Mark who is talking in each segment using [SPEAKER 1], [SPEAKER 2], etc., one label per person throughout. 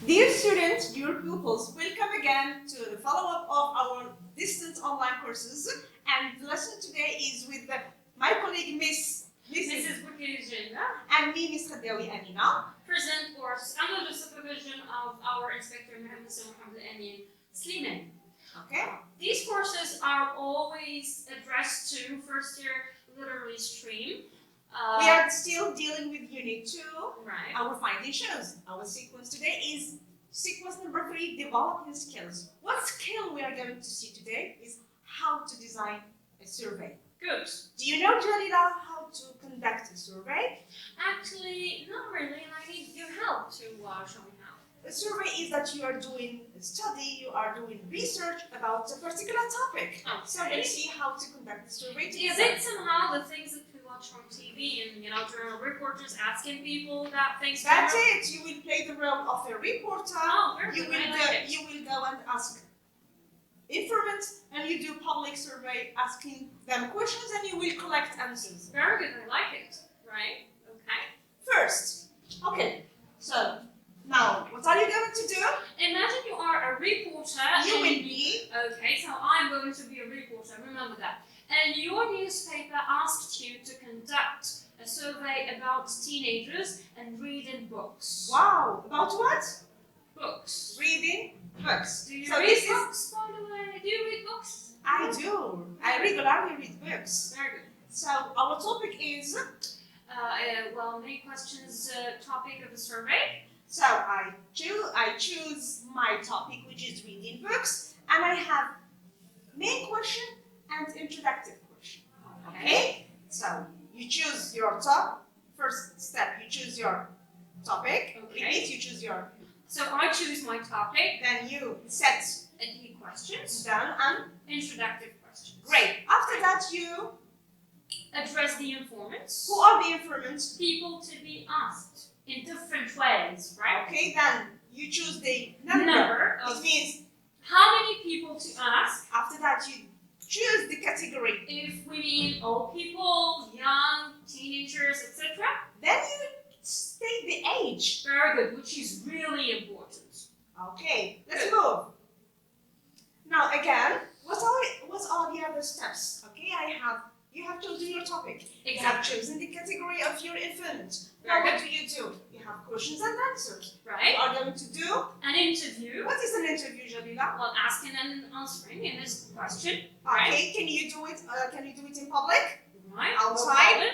[SPEAKER 1] Dear students, dear pupils, welcome again to the follow-up of our distance online courses. And the lesson today is with my colleague
[SPEAKER 2] Mrs. Bukirjina,
[SPEAKER 1] and me, Miss Khadawi Amina.
[SPEAKER 2] present course under the supervision of our inspector Mohammed Amin Slimani.
[SPEAKER 1] Okay.
[SPEAKER 2] These courses are always addressed to first year literary stream.
[SPEAKER 1] We are still dealing with Unit 2.
[SPEAKER 2] Right.
[SPEAKER 1] Our finding shows. Our sequence today is sequence number 3, developing skills. What skill we are going to see today is how to design a survey.
[SPEAKER 2] Good.
[SPEAKER 1] Do you know, Jalila, how to conduct a survey?
[SPEAKER 2] Actually, not really, and I need your help to show me how.
[SPEAKER 1] A survey is that you are doing a study, you are doing research about a particular topic.
[SPEAKER 2] Okay.
[SPEAKER 1] So let's see how to conduct the survey.
[SPEAKER 2] Is it somehow the things that we watch on TV and, journal reporters asking people that things?
[SPEAKER 1] That's it. You will play the role of a reporter.
[SPEAKER 2] Oh, very
[SPEAKER 1] You
[SPEAKER 2] good.
[SPEAKER 1] will you will go and ask informants, and you do public survey asking them questions, and you will collect answers.
[SPEAKER 2] Very good, I like it. Right? Okay.
[SPEAKER 1] First, okay. So now, what are you going to do?
[SPEAKER 2] Imagine you are a reporter.
[SPEAKER 1] You
[SPEAKER 2] and
[SPEAKER 1] will be.
[SPEAKER 2] Okay, so I'm going to be a reporter, remember that. And your newspaper asked you to conduct a survey about teenagers and reading books.
[SPEAKER 1] Wow. About what?
[SPEAKER 2] Books.
[SPEAKER 1] Reading books.
[SPEAKER 2] Do you
[SPEAKER 1] So
[SPEAKER 2] read
[SPEAKER 1] this is.
[SPEAKER 2] books, by the way? Do you read books?
[SPEAKER 1] I do. I regularly read books.
[SPEAKER 2] Very good.
[SPEAKER 1] So our topic is.
[SPEAKER 2] Well, many questions, topic of the survey.
[SPEAKER 1] So I choose my topic, which is reading books, and I have main question and introductory question. Okay? So you choose your first step, you choose your topic.
[SPEAKER 2] Okay.
[SPEAKER 1] Repeat, you choose your.
[SPEAKER 2] So I choose my topic.
[SPEAKER 1] Then you set
[SPEAKER 2] Key questions.
[SPEAKER 1] done and
[SPEAKER 2] Introductory questions.
[SPEAKER 1] great. After that, you.
[SPEAKER 2] Address the informants.
[SPEAKER 1] Who are the informants?
[SPEAKER 2] People to be asked in different ways, right?
[SPEAKER 1] Okay, then you choose the number.
[SPEAKER 2] Number
[SPEAKER 1] It
[SPEAKER 2] of
[SPEAKER 1] means
[SPEAKER 2] how many people to ask.
[SPEAKER 1] after that you choose the category.
[SPEAKER 2] If we mean old people, young, teenagers, etc.
[SPEAKER 1] Then you state the age.
[SPEAKER 2] Very good, which is really important.
[SPEAKER 1] Okay, let's move. Now again, what are the other steps? Okay, you have chosen your topic. You have chosen the category of your informant. Now what do? You have questions and answers.
[SPEAKER 2] Right?
[SPEAKER 1] You are going to do.
[SPEAKER 2] An interview.
[SPEAKER 1] What is an interview, Jalila?
[SPEAKER 2] Well, asking and answering in this question.
[SPEAKER 1] Okay, can you do it? Can you do it in public?
[SPEAKER 2] Right?
[SPEAKER 1] Outside?
[SPEAKER 2] No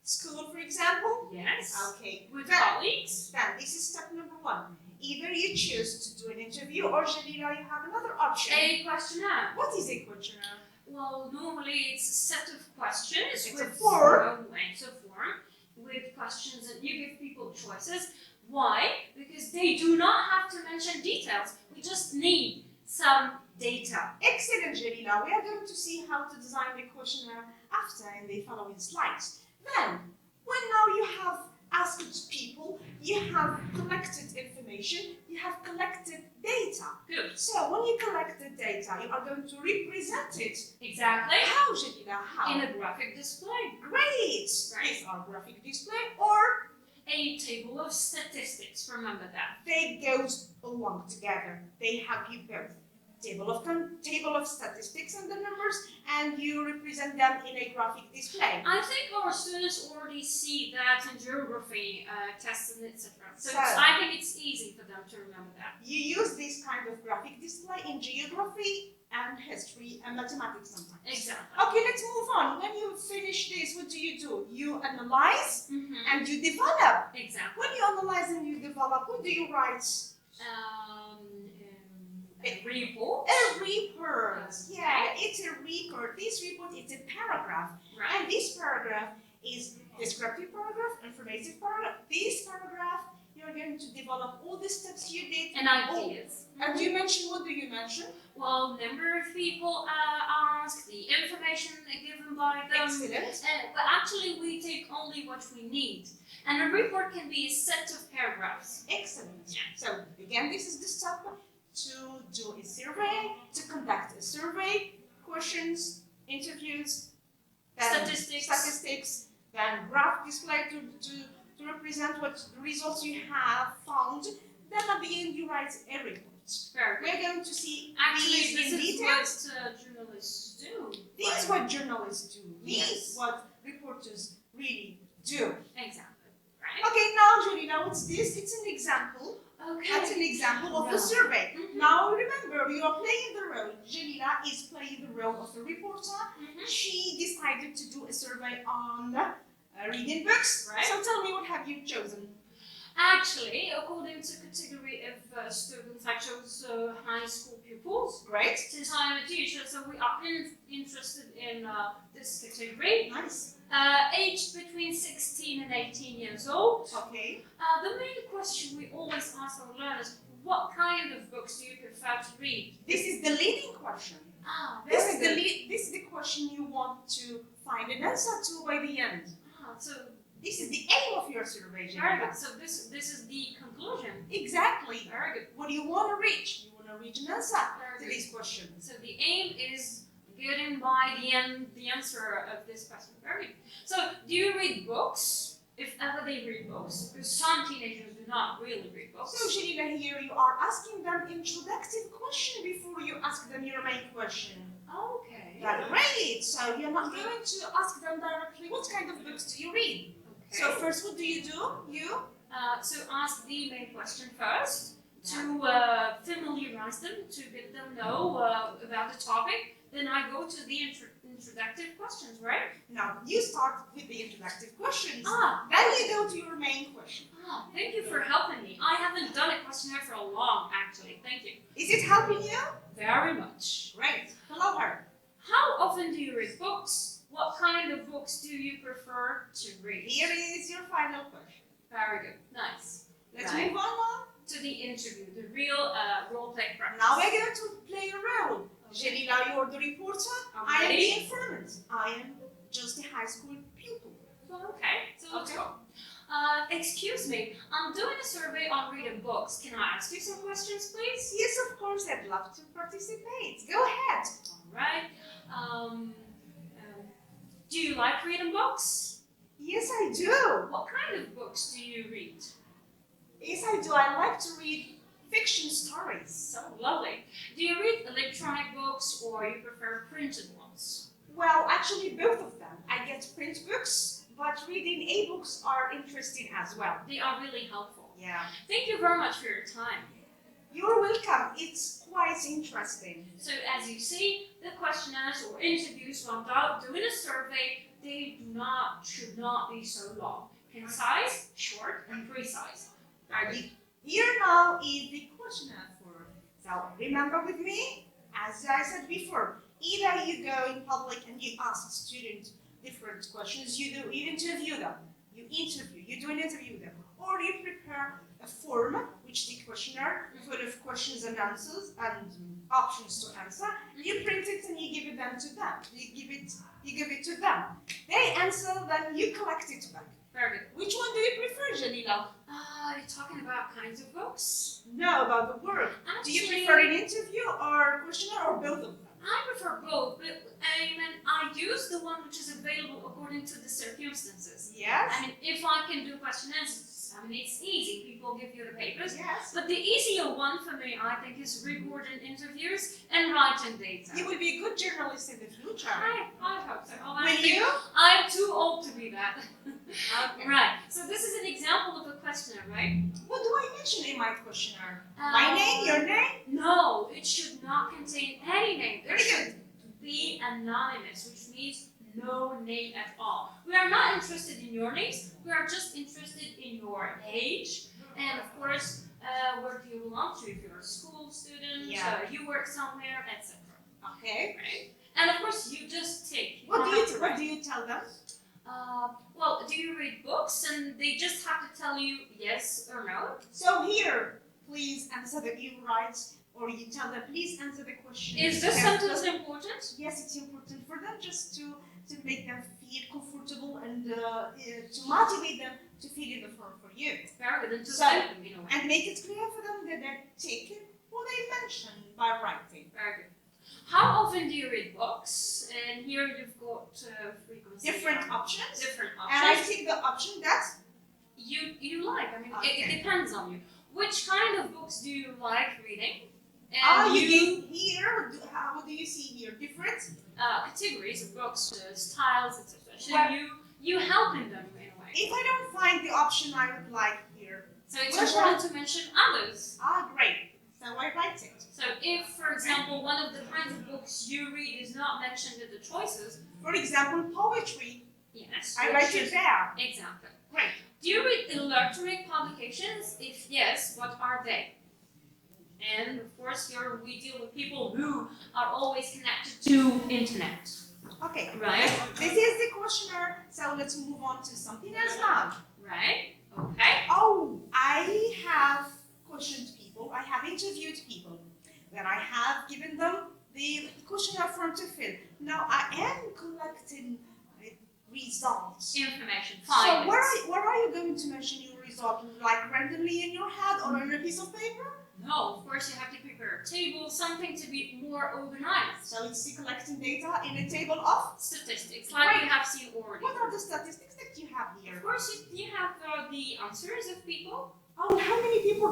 [SPEAKER 1] School, for example?
[SPEAKER 2] yes.
[SPEAKER 1] Okay.
[SPEAKER 2] With
[SPEAKER 1] Then-
[SPEAKER 2] colleagues.
[SPEAKER 1] Then this is step number 1. Either you choose to do an interview, or Jalila, you have another option.
[SPEAKER 2] A questionnaire.
[SPEAKER 1] What is a questionnaire?
[SPEAKER 2] Well, normally it's a set of questions
[SPEAKER 1] It's
[SPEAKER 2] with
[SPEAKER 1] a form.
[SPEAKER 2] It's a form with questions, and you give people choices. Why? Because they do not have to mention details. We just need some data.
[SPEAKER 1] Excellent, Jalila. We are going to see how to design the questionnaire after in the following slides. Then, when now you have asked people, you have collected information, you have collected data.
[SPEAKER 2] Good.
[SPEAKER 1] So, when you collect the data, you are going to represent it.
[SPEAKER 2] Exactly.
[SPEAKER 1] How, Jalila? How?
[SPEAKER 2] In a graphic display.
[SPEAKER 1] Great!
[SPEAKER 2] Right.
[SPEAKER 1] These are graphic display, or
[SPEAKER 2] A table of statistics. Remember that.
[SPEAKER 1] they go along together. They have you both. Table of statistics and the numbers, and you represent them in a graphic display.
[SPEAKER 2] I think our students already see that in geography tests and etc. So
[SPEAKER 1] So-
[SPEAKER 2] I think it's easy for them to remember that.
[SPEAKER 1] You use this kind of graphic display in geography and history and mathematics sometimes.
[SPEAKER 2] Exactly.
[SPEAKER 1] Okay, let's move on. When you finish this, what do? You analyze and you develop.
[SPEAKER 2] Exactly.
[SPEAKER 1] When you analyze and you develop, what do you write?
[SPEAKER 2] A report.
[SPEAKER 1] A report. Yeah, it's a report. This report is a paragraph.
[SPEAKER 2] Right.
[SPEAKER 1] And this paragraph is descriptive paragraph, informative paragraph. This paragraph, you're going to develop all the steps you did.
[SPEAKER 2] And ideas.
[SPEAKER 1] And you mentioned, what do you mention?
[SPEAKER 2] Well, number of people asked, the information given by them.
[SPEAKER 1] Excellent.
[SPEAKER 2] But actually, we take only what we need. And a report can be a set of paragraphs.
[SPEAKER 1] Excellent.
[SPEAKER 2] Yeah.
[SPEAKER 1] So again, this is the step to do a survey, to conduct a survey, questions, interviews, then statistics, then graph display to represent what results you have found. Then at the the end, you write a report.
[SPEAKER 2] Very good.
[SPEAKER 1] We're going to see
[SPEAKER 2] Actually,
[SPEAKER 1] these
[SPEAKER 2] this
[SPEAKER 1] in
[SPEAKER 2] is
[SPEAKER 1] details.
[SPEAKER 2] what journalists do.
[SPEAKER 1] This is what journalists do. This
[SPEAKER 2] Yes.
[SPEAKER 1] is what reporters really do.
[SPEAKER 2] Exactly. Right.
[SPEAKER 1] Okay, now, Jelila, what's this? It's an example.
[SPEAKER 2] Okay.
[SPEAKER 1] That's an example of
[SPEAKER 2] Yeah.
[SPEAKER 1] the survey.
[SPEAKER 2] Mhm.
[SPEAKER 1] Now, remember, you are playing the role. Jelila is playing the role of a reporter.
[SPEAKER 2] Mhm.
[SPEAKER 1] She decided to do a survey on reading books.
[SPEAKER 2] Right.
[SPEAKER 1] So tell me, what have you chosen?
[SPEAKER 2] Actually, according to category of students, I chose high school pupils.
[SPEAKER 1] Great.
[SPEAKER 2] Since I'm a teacher, so we are interested in this category.
[SPEAKER 1] Nice.
[SPEAKER 2] Aged between 16 and 18 years old.
[SPEAKER 1] Okay.
[SPEAKER 2] The main question we always ask our learners, what kind of books do you prefer to read?
[SPEAKER 1] This is the leading question.
[SPEAKER 2] Very
[SPEAKER 1] This
[SPEAKER 2] good.
[SPEAKER 1] is the question you want to find an answer to by the end.
[SPEAKER 2] So
[SPEAKER 1] This is the aim of your survey,
[SPEAKER 2] very
[SPEAKER 1] Jelila.
[SPEAKER 2] good. So this is the conclusion.
[SPEAKER 1] Exactly.
[SPEAKER 2] Very good.
[SPEAKER 1] What do you want to reach? You want to reach an answer
[SPEAKER 2] Very
[SPEAKER 1] to
[SPEAKER 2] good.
[SPEAKER 1] these questions.
[SPEAKER 2] So the aim is getting by the answer of this question. Very good. So do you read books? If ever they read books, because some teenagers do not really read books.
[SPEAKER 1] So, Jelila, here you are asking them introductive question before you ask them your main question.
[SPEAKER 2] Okay.
[SPEAKER 1] That's great. So you're not going to ask them directly, what kind of books do you read?
[SPEAKER 2] Okay.
[SPEAKER 1] So first, what do? You
[SPEAKER 2] So ask the main question first to familiarize them, to get them know about the topic. Then I go to the introductive questions, right?
[SPEAKER 1] now you start with the introductive questions.
[SPEAKER 2] Ah,
[SPEAKER 1] Then you go to your main question.
[SPEAKER 2] thank you for helping me. I haven't done a questionnaire for a long, actually. Thank you.
[SPEAKER 1] Is it helping you?
[SPEAKER 2] Very much.
[SPEAKER 1] Great. Hello, her.
[SPEAKER 2] How often do you read books? What kind of books do you prefer to read?
[SPEAKER 1] Here is your final question.
[SPEAKER 2] Very good. Nice.
[SPEAKER 1] Let's
[SPEAKER 2] Right.
[SPEAKER 1] move on now.
[SPEAKER 2] To the interview, the real role play practice.
[SPEAKER 1] Now we're going to play a role. Jelila, you're the reporter.
[SPEAKER 2] I'm
[SPEAKER 1] I am
[SPEAKER 2] ready.
[SPEAKER 1] the informant. I am just a high school pupil.
[SPEAKER 2] Okay, so let's
[SPEAKER 1] Okay.
[SPEAKER 2] go. Excuse me, I'm doing a survey on reading books. Can I ask you some questions, please?
[SPEAKER 1] Yes, of course, I'd love to participate. Go ahead.
[SPEAKER 2] All right. Do you like reading books?
[SPEAKER 1] Yes, I do.
[SPEAKER 2] What kind of books do you read?
[SPEAKER 1] Yes, I do. I like to read fiction stories.
[SPEAKER 2] So lovely. Do you read electronic books or you prefer printed ones?
[SPEAKER 1] Well, actually, both of them. I get print books, but reading e-books are interesting as well.
[SPEAKER 2] They are really helpful.
[SPEAKER 1] Yeah.
[SPEAKER 2] Thank you very much for your time.
[SPEAKER 1] You're welcome. It's quite interesting.
[SPEAKER 2] So as you see, the questionnaires or interviews when doing a survey, they should not be so long. Concise, short, and precise.
[SPEAKER 1] Here now is the questionnaire for. So remember with me, as I said before, either you go in public and you ask students different questions, you interview them, you do an interview with them, or you prepare a form, which the questionnaire full of questions and answers and options to answer. You print it and you give it to them. You give it to them. They answer, then you collect it back.
[SPEAKER 2] Very good.
[SPEAKER 1] Which one do you prefer, Jelila?
[SPEAKER 2] You're talking about kinds of books?
[SPEAKER 1] No, about the work. Do you
[SPEAKER 2] Actually,
[SPEAKER 1] prefer an interview or questionnaire or both of them?
[SPEAKER 2] I prefer both, but I use the one which is available according to the circumstances.
[SPEAKER 1] Yes.
[SPEAKER 2] I mean, if I can do questionnaires, it's easy. People give you the papers.
[SPEAKER 1] Yes.
[SPEAKER 2] But the easier one for me, I think, is recording interviews and writing data.
[SPEAKER 1] You will be a good journalist in the future.
[SPEAKER 2] I hope so. Oh, I
[SPEAKER 1] Will
[SPEAKER 2] think
[SPEAKER 1] you?
[SPEAKER 2] I'm too old to be that.
[SPEAKER 1] Okay.
[SPEAKER 2] Right. So this is an example of a questionnaire, right?
[SPEAKER 1] What do I mention in my questionnaire? My name, your name?
[SPEAKER 2] No, it should not contain any name. There
[SPEAKER 1] Very
[SPEAKER 2] should be anonymous, which means no name at all. We are not interested in your names. We are just interested in your age and, of course, where do you belong to? If you're a school student,
[SPEAKER 1] Yeah.
[SPEAKER 2] you work somewhere, etc.
[SPEAKER 1] Okay.
[SPEAKER 2] Right? And of course, you just tick. You
[SPEAKER 1] What
[SPEAKER 2] don't
[SPEAKER 1] do
[SPEAKER 2] have to write.
[SPEAKER 1] you tell them?
[SPEAKER 2] Well, do you read books? And they just have to tell you yes or no.
[SPEAKER 1] So here, please answer that you write, or you tell them, please answer the question.
[SPEAKER 2] Is this sentence important?
[SPEAKER 1] Yes, it's important for them just to make them feel comfortable and to motivate them to fill in the form for you.
[SPEAKER 2] Very good. And to
[SPEAKER 1] So-
[SPEAKER 2] send them, in a way.
[SPEAKER 1] And make it clear for them that they're taking what they mentioned by writing.
[SPEAKER 2] Very good. How often do you read books? And here you've got frequency.
[SPEAKER 1] Different options.
[SPEAKER 2] Different
[SPEAKER 1] And I
[SPEAKER 2] options.
[SPEAKER 1] take the option that
[SPEAKER 2] You like. I mean,
[SPEAKER 1] Okay.
[SPEAKER 2] it depends on you. which kind of books do you like reading?
[SPEAKER 1] And
[SPEAKER 2] And
[SPEAKER 1] you gave here, what do you see here? Different?
[SPEAKER 2] categories of books, styles, etc. So
[SPEAKER 1] Well-
[SPEAKER 2] you helping them in a way.
[SPEAKER 1] If I don't find the option I would like here.
[SPEAKER 2] So it's
[SPEAKER 1] Which
[SPEAKER 2] important to mention others.
[SPEAKER 1] Great. So I write it.
[SPEAKER 2] So if, for example, one of the kinds of books you read is not mentioned in the choices,
[SPEAKER 1] For example, poetry.
[SPEAKER 2] yes.
[SPEAKER 1] I
[SPEAKER 2] which
[SPEAKER 1] write
[SPEAKER 2] is-
[SPEAKER 1] it there.
[SPEAKER 2] Exactly.
[SPEAKER 1] Great.
[SPEAKER 2] Do you read electronic publications? If yes, what are they? And of course, we deal with people who are always connected to internet,
[SPEAKER 1] Okay.
[SPEAKER 2] right?
[SPEAKER 1] This is the questionnaire. So let's move on to something else now.
[SPEAKER 2] Right? Okay.
[SPEAKER 1] Oh, I have questioned people. I have interviewed people. Then I have given them the questionnaire form to fill. Now I am collecting results.
[SPEAKER 2] Information.
[SPEAKER 1] So
[SPEAKER 2] Findings.
[SPEAKER 1] where are you going to mention your result? Like randomly in your head or on a piece of paper?
[SPEAKER 2] No, of course you have to prepare a table, something to be more organized.
[SPEAKER 1] So it's the collecting data in a table of.
[SPEAKER 2] Statistics, like you have seen already.
[SPEAKER 1] What are the statistics that you have here?
[SPEAKER 2] Of course, you have the answers of people.
[SPEAKER 1] Oh, how many people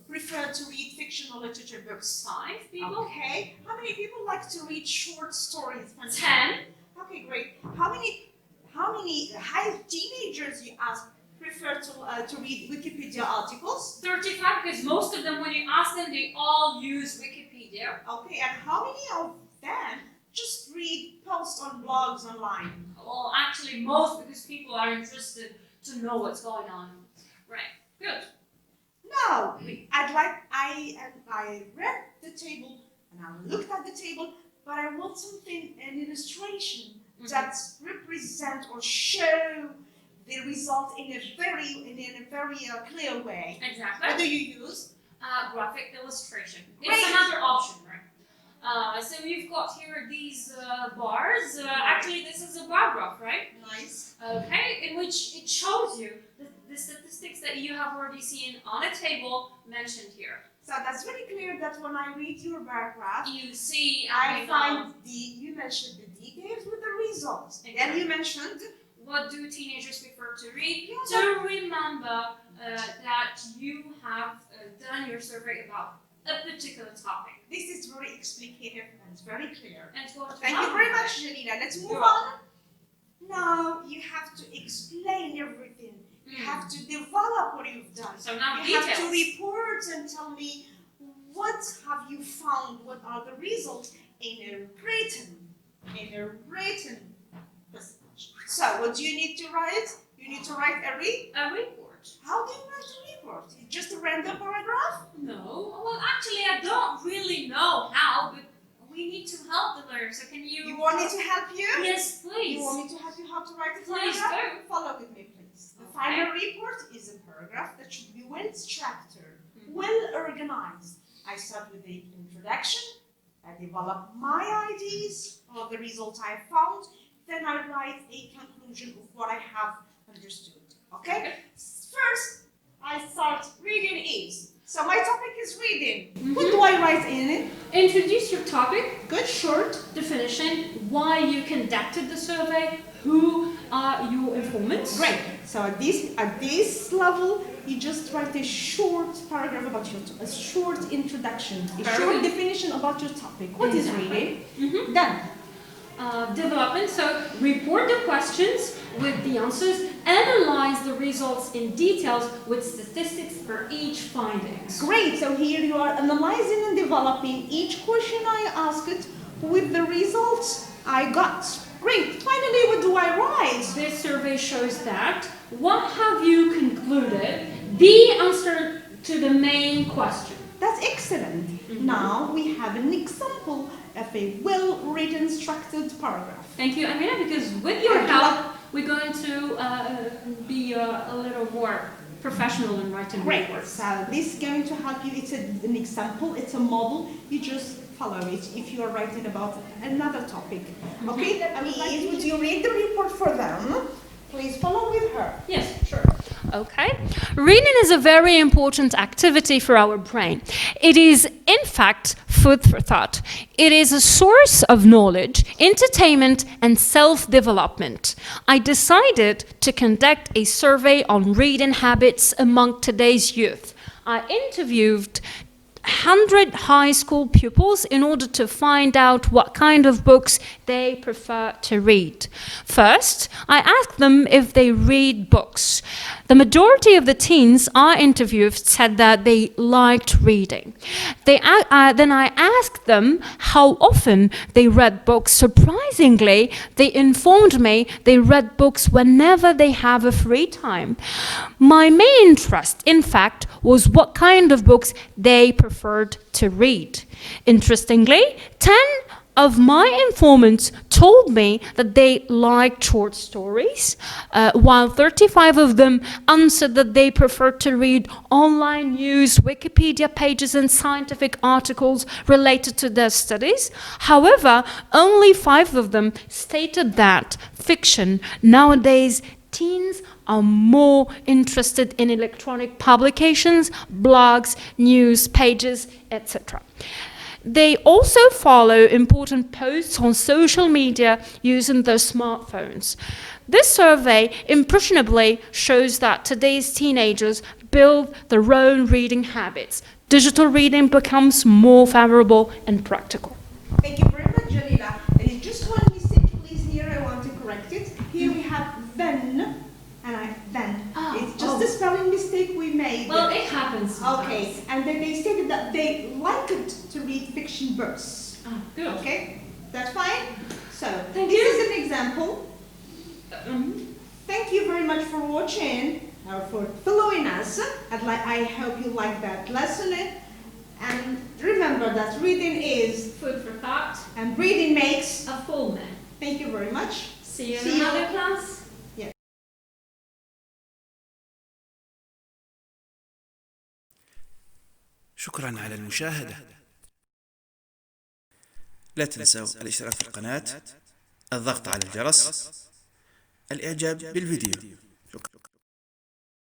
[SPEAKER 1] prefer to read fictional literature books?
[SPEAKER 2] 5 people.
[SPEAKER 1] Okay. How many people like to read short stories?
[SPEAKER 2] 10.
[SPEAKER 1] Okay, great. How many high teenagers you ask prefer to read Wikipedia articles?
[SPEAKER 2] 35, because most of them, when you ask them, they all use Wikipedia.
[SPEAKER 1] Okay, and how many of them just read posts on blogs online?
[SPEAKER 2] Well, actually, most, because people are interested to know what's going on. Right. Good.
[SPEAKER 1] No, I read the table and I looked at the table, but I want something, an illustration that represent or show the result in a very clear way.
[SPEAKER 2] Exactly.
[SPEAKER 1] What do you use?
[SPEAKER 2] Graphic illustration.
[SPEAKER 1] Great.
[SPEAKER 2] It's another option, right? So you've got here these bars. Actually, this is a bar graph, right?
[SPEAKER 1] Nice.
[SPEAKER 2] Okay, in which it shows you the statistics that you have already seen on a table mentioned here.
[SPEAKER 1] So that's very clear that when I read your bar graph,
[SPEAKER 2] You see,
[SPEAKER 1] you mentioned the details with the results. Then
[SPEAKER 2] Exactly.
[SPEAKER 1] you mentioned
[SPEAKER 2] what do teenagers prefer to read?
[SPEAKER 1] Yeah,
[SPEAKER 2] To remember that you have done your survey about a particular topic.
[SPEAKER 1] this is very explicative and it's very clear.
[SPEAKER 2] And it's going to
[SPEAKER 1] Thank you
[SPEAKER 2] help
[SPEAKER 1] very much, Janina. Let's move
[SPEAKER 2] You're
[SPEAKER 1] on. Now you have to explain everything. You have to develop what you've done.
[SPEAKER 2] So now
[SPEAKER 1] You
[SPEAKER 2] details.
[SPEAKER 1] have to report and tell me what have you found, what are the results in a written presentation. So what do you need to write? You need to write
[SPEAKER 2] A report.
[SPEAKER 1] how do you write a report? Just a random paragraph?
[SPEAKER 2] No. Well, actually, I don't really know how, but we need to help the learner. So can you?
[SPEAKER 1] You want me to help you?
[SPEAKER 2] Yes, please.
[SPEAKER 1] You want me to help you how to write a
[SPEAKER 2] Please
[SPEAKER 1] paragraph?
[SPEAKER 2] do.
[SPEAKER 1] Follow with me, please. The
[SPEAKER 2] Okay.
[SPEAKER 1] final report is a paragraph that should be well structured, well organized. I start with the introduction, I develop my ideas of the results I found, then I write a conclusion of what I have understood. Okay? First, I start reading is. So my topic is reading. What do I write in it?
[SPEAKER 2] Introduce your topic.
[SPEAKER 1] Good, short.
[SPEAKER 2] Definition. Why you conducted the survey. Who are your informants?
[SPEAKER 1] Great. So at this level, you just write a short paragraph about a short introduction, a
[SPEAKER 2] Very
[SPEAKER 1] short
[SPEAKER 2] good.
[SPEAKER 1] definition about your topic. What is
[SPEAKER 2] Exactly.
[SPEAKER 1] reading?
[SPEAKER 2] Mhm.
[SPEAKER 1] Then,
[SPEAKER 2] Development. So report the questions with the answers. Analyze the results in details with statistics for each findings.
[SPEAKER 1] great. So here you are analyzing and developing each question I asked with the results I got. Great. Finally, what do I write?
[SPEAKER 2] This survey shows that what have you concluded? The answer to the main question.
[SPEAKER 1] That's excellent. Now we have an example of a well-written, structured paragraph.
[SPEAKER 2] Thank you, Amina, because with your
[SPEAKER 1] Thank you.
[SPEAKER 2] help, we're going to be a little more professional in writing
[SPEAKER 1] Great.
[SPEAKER 2] reports.
[SPEAKER 1] So this is going to help you. It's an example. It's a model. You just follow it if you are writing about another topic. Okay. Would you read the report for them? Please follow with her.
[SPEAKER 2] Yes, sure. Okay. Reading is a very important activity for our brain. It is, in fact, food for thought. It is a source of knowledge, entertainment, and self-development. I decided to conduct a survey on reading habits among today's youth.
[SPEAKER 3] I interviewed 100 high school pupils in order to find out what kind of books they prefer to read. First, I asked them if they read books. The majority of the teens I interviewed said that they liked reading. Then I asked them how often they read books. Surprisingly, they informed me they read books whenever they have a free time. My main interest, in fact, was what kind of books they preferred to read. Interestingly, 10 of my informants told me that they liked short stories, while 35 of them answered that they preferred to read online news, Wikipedia pages, and scientific articles related to their studies. However, only 5 of them stated that fiction. Nowadays, teens are more interested in electronic publications, blogs, news pages, etc. They also follow important posts on social media using their smartphones. This survey impressionably shows that today's teenagers build their own reading habits. Digital reading becomes more favorable and practical.
[SPEAKER 1] Thank you very much, Jalila. And it's just one mistake, please, here I want to correct it. Here we have then, and then. It's just a spelling mistake we made.
[SPEAKER 2] Well, it happens sometimes.
[SPEAKER 1] Okay, and then they stated that they liked to read fiction books.
[SPEAKER 2] Good.
[SPEAKER 1] Okay, that's fine. So,
[SPEAKER 2] Thank
[SPEAKER 1] this
[SPEAKER 2] you.
[SPEAKER 1] is an example. Thank you very much for watching, or for following us. I hope you like that lesson. And remember that reading is
[SPEAKER 2] Food for thought.
[SPEAKER 1] and reading makes.
[SPEAKER 2] A full man.
[SPEAKER 1] Thank you very much.
[SPEAKER 2] See you in
[SPEAKER 1] See you.
[SPEAKER 2] another class.
[SPEAKER 4] شكرا على المشاهدة. لا تنسوا الاشتراك في القناة، الضغط على الجرس، الإعجاب بالفيديو. شكرا.